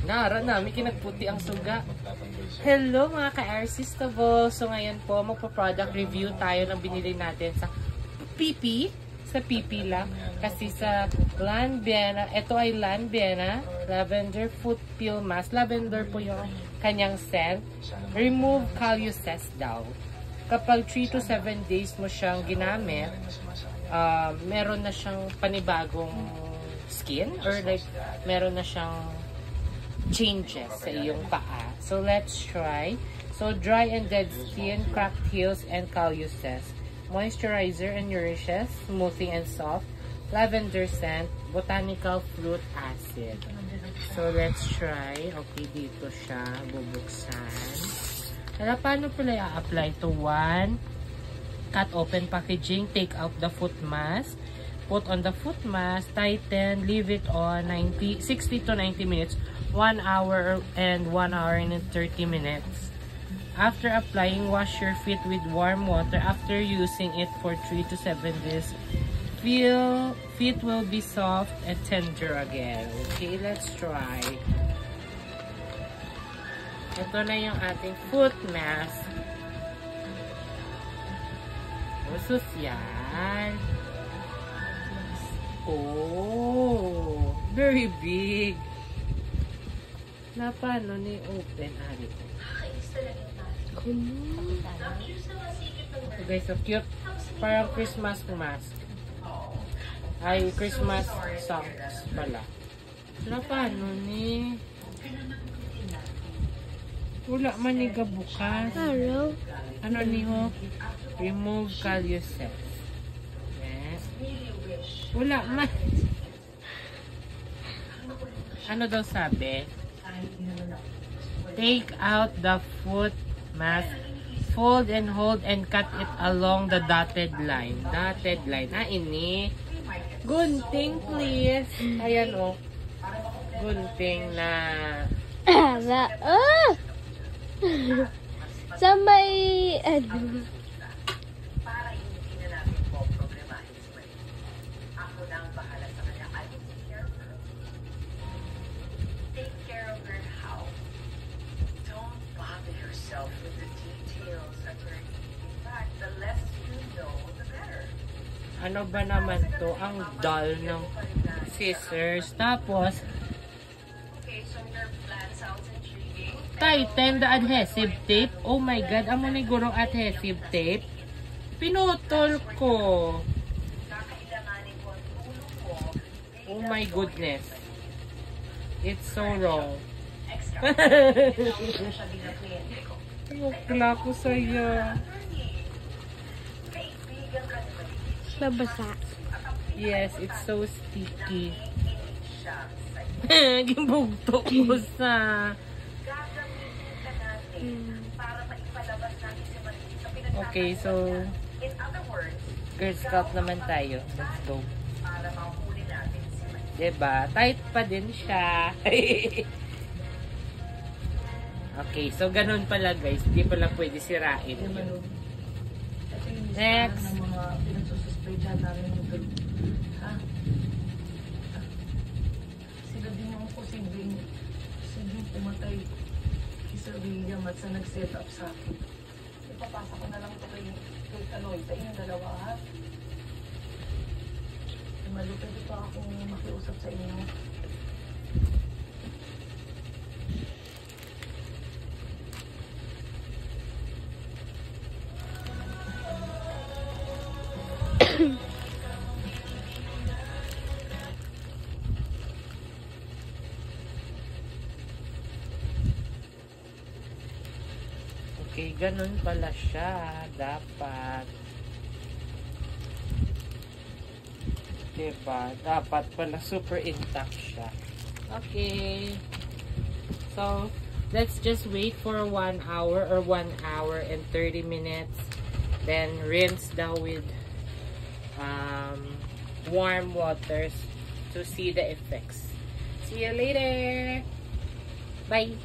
Nara na, may kinagputi ang suga. Hello mga ka-Irresistible! So ngayon po, magpa-product review tayo ng binili natin sa PP. Sa PP lang. Kasi sa Lanvena, ito ay Lanvena Lavender Foot Peel Mask. Lavender po yung kanyang scent. Remove calluses daw. Kapag 3 to 7 days mo siyang ginamit, meron na siyang panibagong skin or like meron na siyang changes sa iyong paa. So let's try. So dry and dead skin, cracked heels, and calluses. Moisturizer and nourishes, smoothing and soft. Lavender scent, botanical fruit acid. So let's try. Okay, dito siya bubuksan. Kaya paano pala i-apply to? 1. Cut open packaging, take out the foot mask. Put on the foot mask, tighten, leave it on 60 to 90 minutes, 1 hour and 1 hour and 30 minutes. After applying, wash your feet with warm water. After using it for 3 to 7 days, feet will be soft and tender again. Okay, let's try. Ito na yung ating foot mask. O, sosyal. Oh, very big. Na paano ni open ari ko? Okay guys, so cute. Parang Christmas mask. Ay, Christmas songs pala. Na paano ni? Wala man ni gabukas. Hello. Ano ni ho? Remove calluses. Wala man. Ano daw sabi? Take out the foot mask, fold and hold and cut it along the dotted line. Dotted line. Ah, ini. Gunting, please. Ayan, oh. Gunting na. Sa may, ano ba naman to? Ang dull ng scissors. Tapos, tighten the adhesive tape. Oh my God, amo ni gurong adhesive tape. Pinutol ko. Oh my goodness. It's so wrong. Nukla ko sa'yo. babasa. Yes, it's so sticky. Gimbugto ko sa... Okay, so... Girl Scout naman tayo. Let's go. Diba? Tight pa din siya. Okay, so ganun pala guys. Hindi pala pwede sirain. Next. Sila din yung posibleng pumatay si William at sa nag-set up sa akin. Ipapasa ko na lang ito kay Kaloy. Sa inyong dalawa, ha? Malupit ito akong makiusap sa inyo. Okay, ganun pala siya. Dapat. Diba? Dapat pala super intact siya. Okay. So, let's just wait for 1 hour or 1 hour and 30 minutes. Then, rinse down with warm waters to see the effects. See you later! Bye!